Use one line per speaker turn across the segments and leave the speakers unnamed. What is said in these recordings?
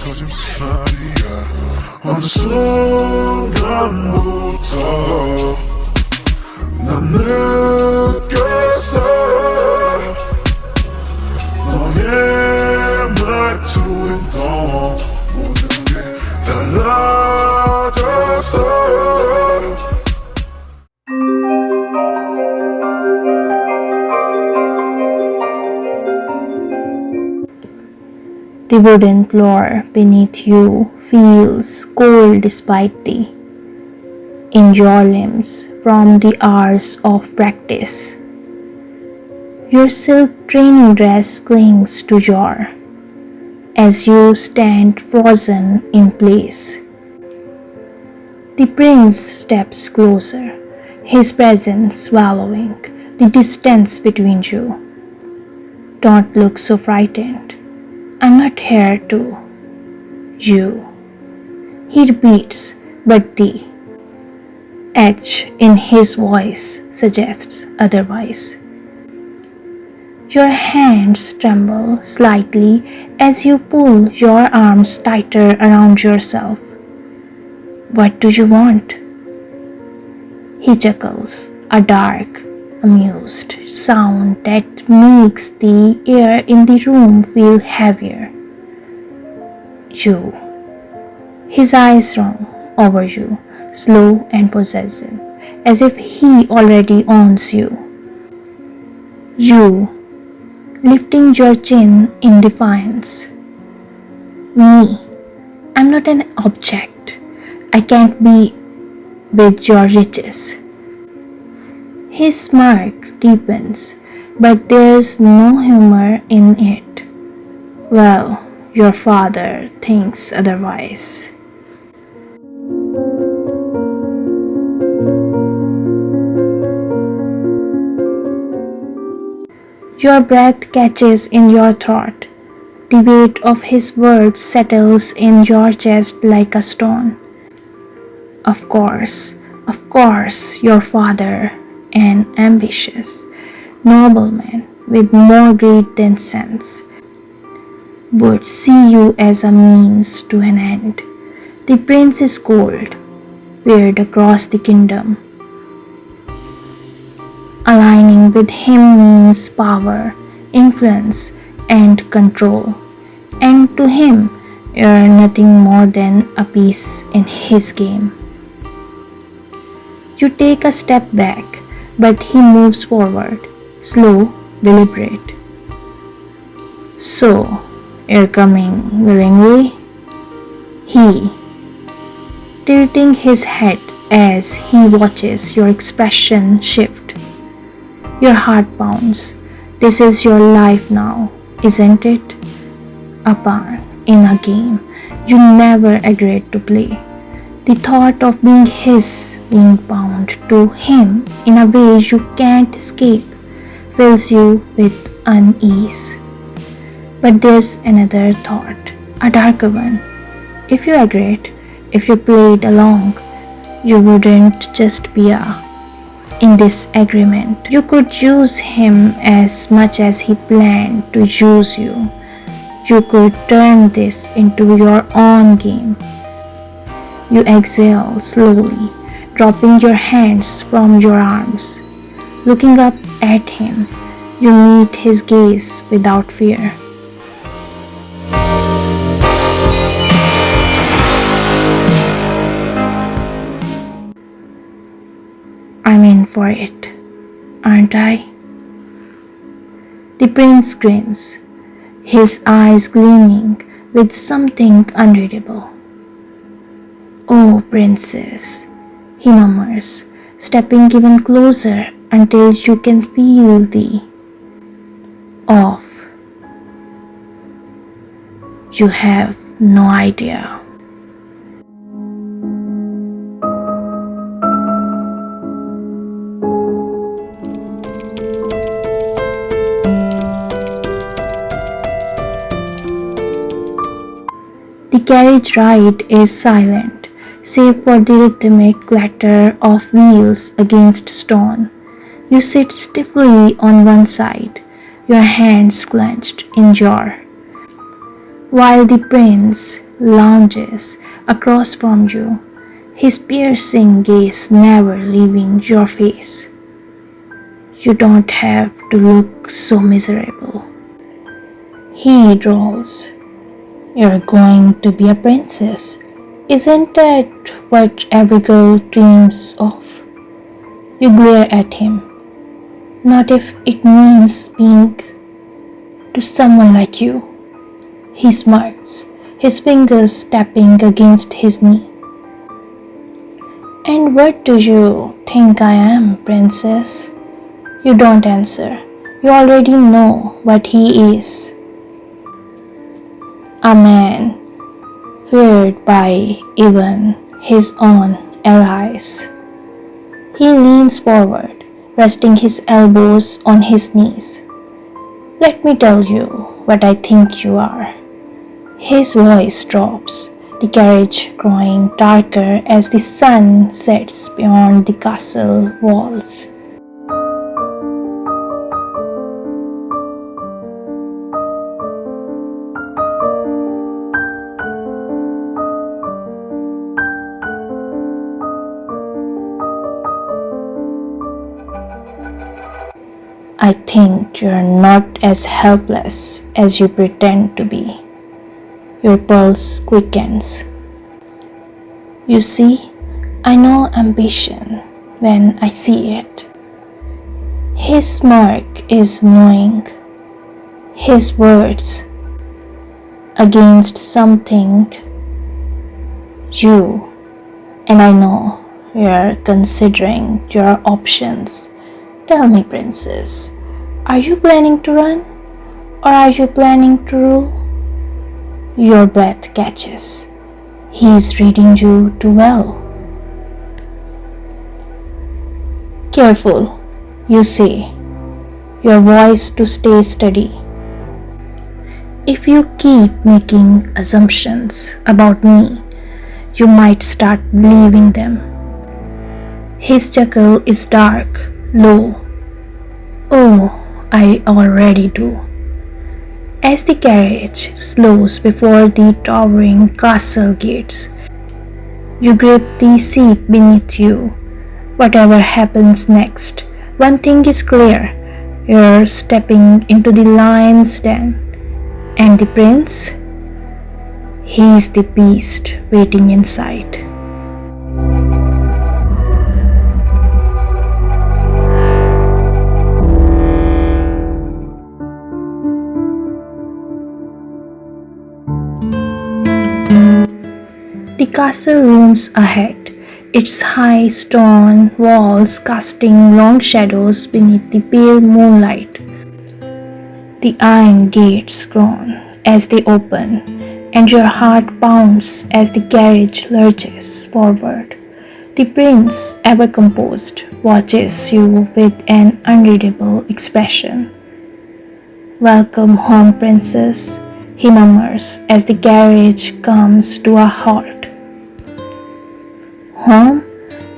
거짓말이야 어느 순간부터 난 느꼈어 너의 말투엔 더 모든 게 달라졌어
The wooden floor beneath you feels cold despite the in your limbs from the hours of practice. Your silk training dress clings to your as you stand frozen in place. The prince steps closer, his presence swallowing the distance between you. Don't look so frightened. I'm not here to you, he repeats, but the edge in his voice suggests otherwise. Your hands tremble slightly as you pull your arms tighter around yourself. What do you want? He chuckles, a dark, amused sound that makes the air in the room feel heavier. You. His eyes roam over you, slow and possessive, as if he already owns you. You, lifting your chin in defiance. Me. I'm not an object. I can't be with your riches. His smirk deepens, but there's no humor in it. Well, your father thinks otherwise. Your breath catches in your throat. The weight of his words settles in your chest like a stone. Of course, your father, an ambitious nobleman with more greed than sense, would see you as a means to an end. The prince is cold, weird across the kingdom. Aligning with him means power, influence, and control, and to him you're nothing more than a piece in his game. You take a step back, but he moves forward, slow, deliberate. So, you're coming willingly? He, tilting his head as he watches your expression shift. Your heart pounds. This is your life now, isn't it? A pawn in a game you never agreed to play. The thought of being his, being bound to him in a way you can't escape, fills you with unease. But there's another thought, a darker one. If you agreed, if you played along, you wouldn't just be in this agreement. You could use him as much as he planned to use you. You could turn this into your own game. You exhale slowly, dropping your hands from your arms. Looking up at him, you meet his gaze without fear. I'm in for it, aren't I? The prince grins, his eyes gleaming with something unreadable. Oh, princess, he murmurs, stepping even closer until you can feel the off. You have no idea. The carriage ride is silent, save for the rhythmic clatter of wheels against stone. You sit stiffly on one side, your hands clenched in jaw, while the prince lounges across from you, his piercing gaze never leaving your face. You don't have to look so miserable. He drawls, "You're going to be a princess. Isn't that what every girl dreams of?" You glare at him. "Not if it means being to someone like you." He smirks, his fingers tapping against his knee. "And what do you think I am, princess?" You don't answer. You already know what he is. A man feared by even his own allies. He leans forward, resting his elbows on his knees. "Let me tell you what I think you are." His voice drops, the carriage growing darker as the sun sets beyond the castle walls. "I think you're not as helpless as you pretend to be." Your pulse quickens. "You see, I know ambition when I see it." His smirk is knowing. His words against something you, and I know you're considering your options. Tell me, princess, are you planning to run or are you planning to rule? Your breath catches. He's reading you too well. "Careful," you say, your voice to stay steady. "If you keep making assumptions about me, you might start believing them." His chuckle is dark, low. "Oh, I already do." As the carriage slows before the towering castle gates, you grip the seat beneath you. Whatever happens next, one thing is clear. You're stepping into the lion's den. And the prince? He's the beast waiting inside. The castle looms ahead, its high stone walls casting long shadows beneath the pale moonlight. The iron gates groan as they open, and your heart pounds as the carriage lurches forward. The prince, ever composed, watches you with an unreadable expression. "Welcome home, princess," he murmurs as the carriage comes to a halt. "Home?"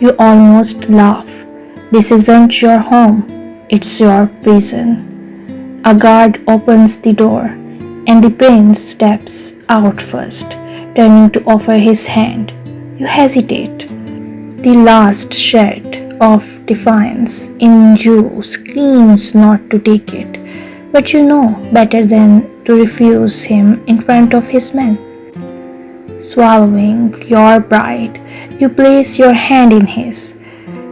You almost laugh. "This isn't your home, it's your prison." A guard opens the door, and the prince steps out first, turning to offer his hand. You hesitate. The last shred of defiance in you screams not to take it, but you know better than to refuse him in front of his men. Swallowing your pride, you place your hand in his.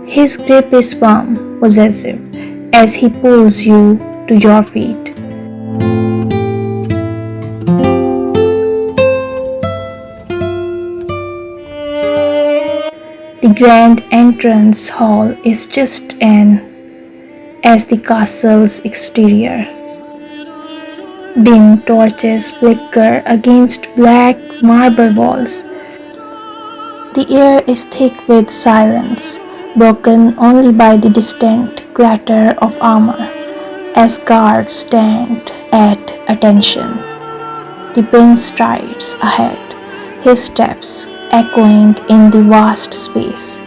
His grip is firm, possessive, as he pulls you to your feet. The grand entrance hall is just as the castle's exterior. Dim torches flicker against black marble walls. The air is thick with silence, broken only by the distant clatter of armor, as guards stand at attention. The prince strides ahead, his steps echoing in the vast space.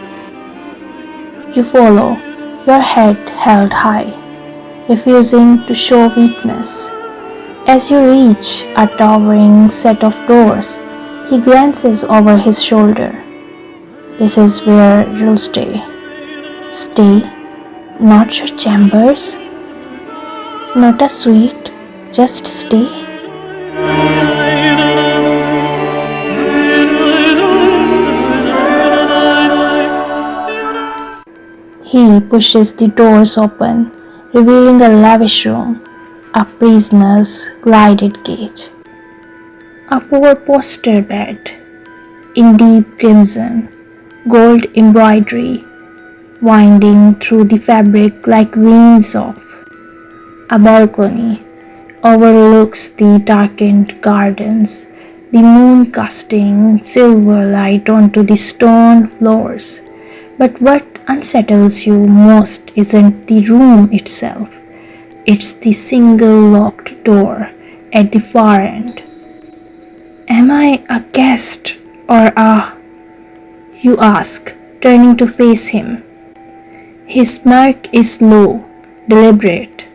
You follow, your head held high, refusing to show weakness. As you reach a towering set of doors, He glances over his shoulder. This is where you'll stay. Stay? Not your chambers? Not a suite? Just stay? He pushes the doors open, revealing a lavish room, a prisoner's glided cage. A four-poster bed in deep crimson, gold embroidery winding through the fabric like veins of. A balcony overlooks the darkened gardens, the moon casting silver light onto the stone floors. But what unsettles you most isn't the room itself, it's the single locked door at the far end. Am I a guest or you ask, turning to face him. His smirk is low, deliberate.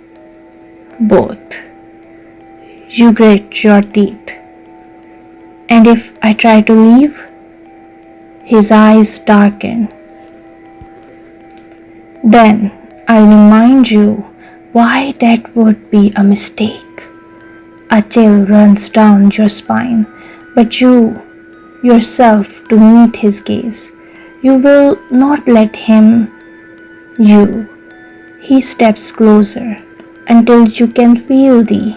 Both. You grit your teeth. And if I try to leave? His eyes darken. Then I'll remind you why that would be a mistake. A chill runs down your spine, but you yourself to meet his gaze. You will not let him. He steps closer until you can feel the.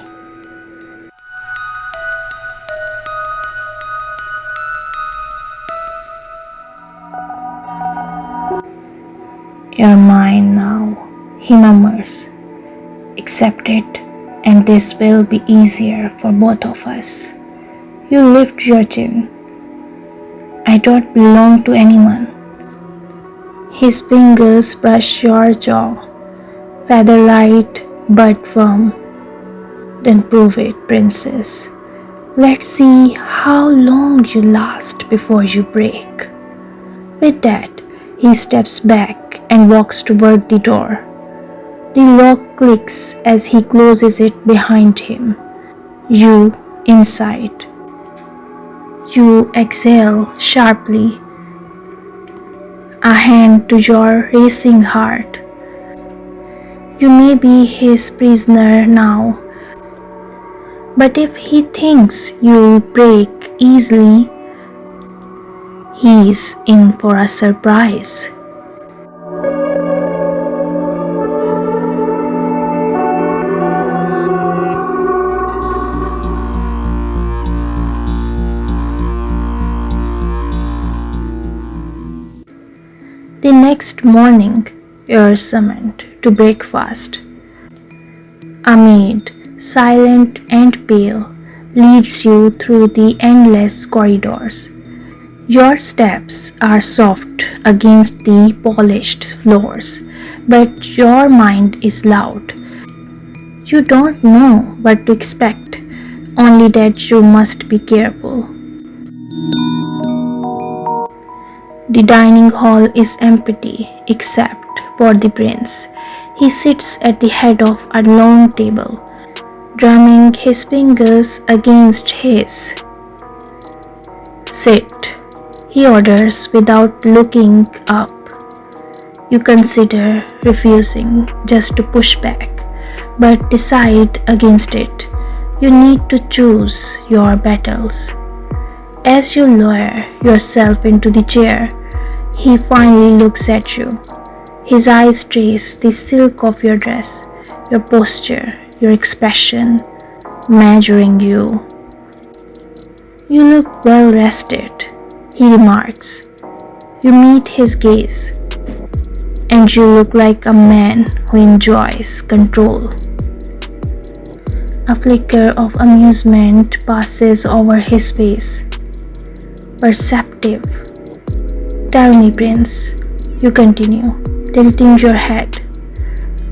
You're mine now, he murmurs. Accept it, and this will be easier for both of us. You lift your chin. I don't belong to anyone. His fingers brush your jaw, feather light but firm. Then prove it, princess. Let's see how long you last before you break. With that, he steps back and walks toward the door. The lock clicks as he closes it behind him. You inside. You exhale sharply, a hand to your racing heart. You may be his prisoner now, but if he thinks you'll break easily, he's in for a surprise. The next morning, you're summoned to breakfast. A maid, silent and pale, leads you through the endless corridors. Your steps are soft against the polished floors, but your mind is loud. You don't know what to expect, only that you must be careful. The dining hall is empty except for the prince. He sits at the head of a long table, drumming his fingers against his. Sit, he orders without looking up. You consider refusing just to push back, but decide against it. You need to choose your battles. As you lower yourself into the chair, he finally looks at you. His eyes trace the silk of your dress, your posture, your expression, measuring you. You look well rested, he remarks. You meet his gaze, and you look like a man who enjoys control. A flicker of amusement passes over his face. Perceptive. Tell me, Prince, you continue, tilting your head.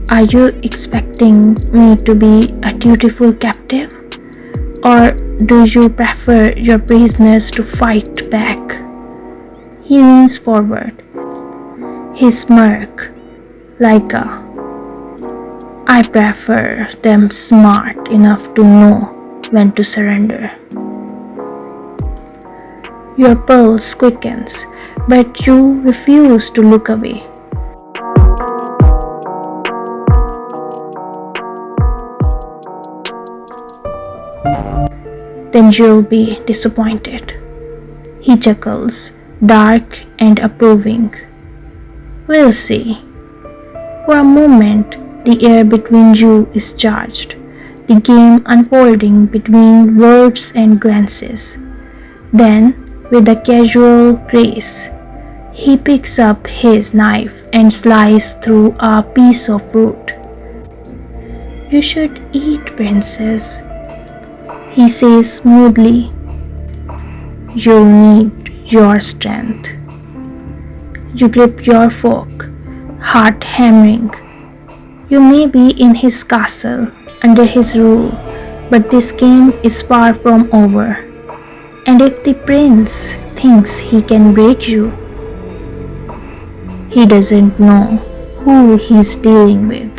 Are you expecting me to be a dutiful captive? Or do you prefer your prisoners to fight back? He leans forward, his smirk like I prefer them smart enough to know when to surrender. Your pulse quickens, but you refuse to look away. Then you'll be disappointed. He chuckles, dark and approving. We'll see. For a moment, the air between you is charged, the game unfolding between words and glances. Then, with a casual grace, he picks up his knife and slices through a piece of fruit. You should eat, princess, he says smoothly. You'll need your strength. You grip your fork, heart hammering. You may be in his castle, under his rule, but this game is far from over. And if the prince thinks he can break you, he doesn't know who he's dealing with.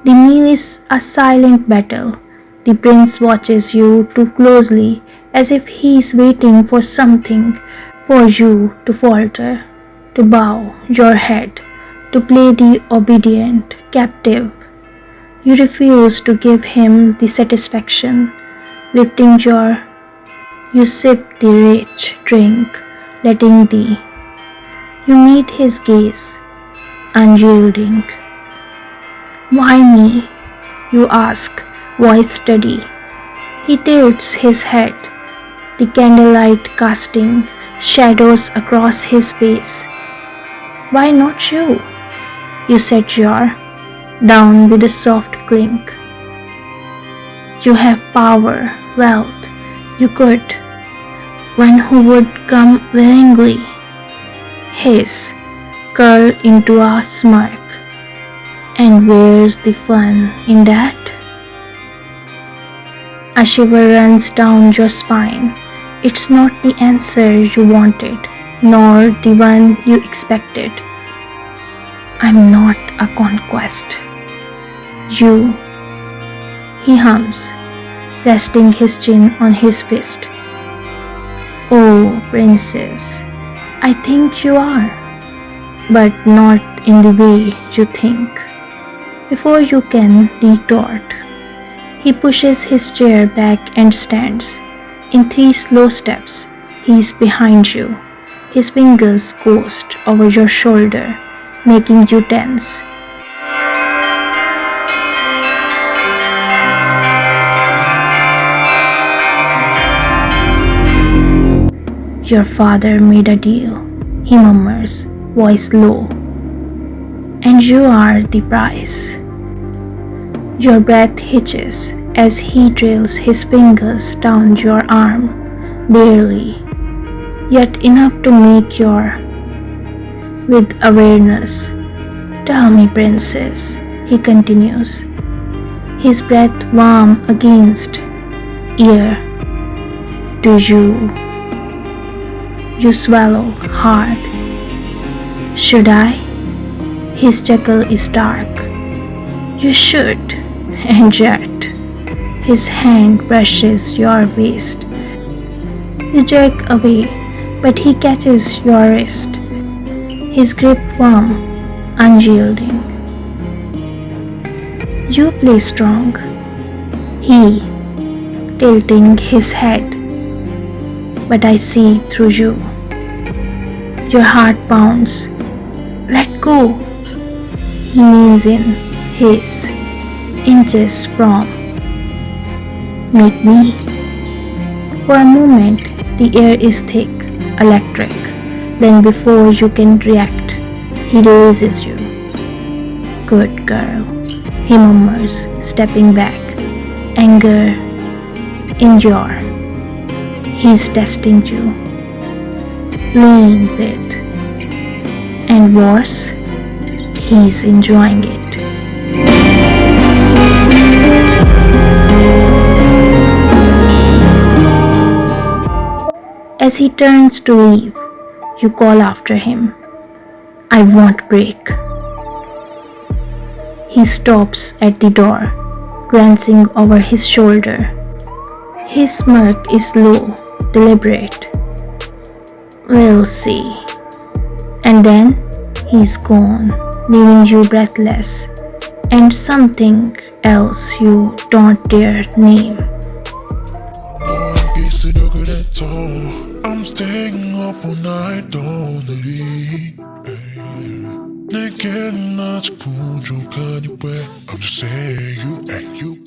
The meal is a silent battle. The prince watches you too closely, as if he is waiting for something, for you to falter, to bow your head, to play the obedient captive. You refuse to give him the satisfaction, lifting your. You sip the rich drink, letting the. You meet his gaze, unyielding. Why me? You ask, voice steady. He tilts his head, the candlelight casting shadows across his face. Why not you? You set your down with a soft clink. You have power, wealth. You could, one who would come willingly. His curl into a smirk. And where's the fun in that? A shiver runs down your spine. It's not the answer you wanted, nor the one you expected. I'm not a conquest. You, he hums, resting his chin on his fist. Oh, princess, I think you are, but not in the way you think. Before you can retort, he pushes his chair back and stands. In 3 slow steps, he is behind you. His fingers ghost over your shoulder, making you tense. Your father made a deal, he murmurs, voice low. And you are the prize. Your breath hitches as he drills his fingers down your arm, barely, yet enough to make your. With awareness. Tell me, princess, he continues, his breath warm against ear. Do you? You swallow hard. Should I? His chuckle is dark. You should. And yet, his hand brushes your waist. You jerk away, but he catches your wrist. His grip firm, unyielding. You play strong. He, tilting his head. But I see through you. Your heart pounds. Let go. He leans in, his inches from. Make me. For a moment, the air is thick, electric. Then before you can react, he releases you. Good girl, he murmurs, stepping back. Anger in your. He's testing you. Playing with. And worse, he's enjoying it. As he turns to leave, you call after him, "I won't break." He stops at the door, glancing over his shoulder. His smirk is slow, deliberate. "We'll see." And then he's gone, leaving you breathless, and something else you don't dare name.
I'm staying up all night 오늘이 내겐 아직 부족하니 왜 I'm just saying you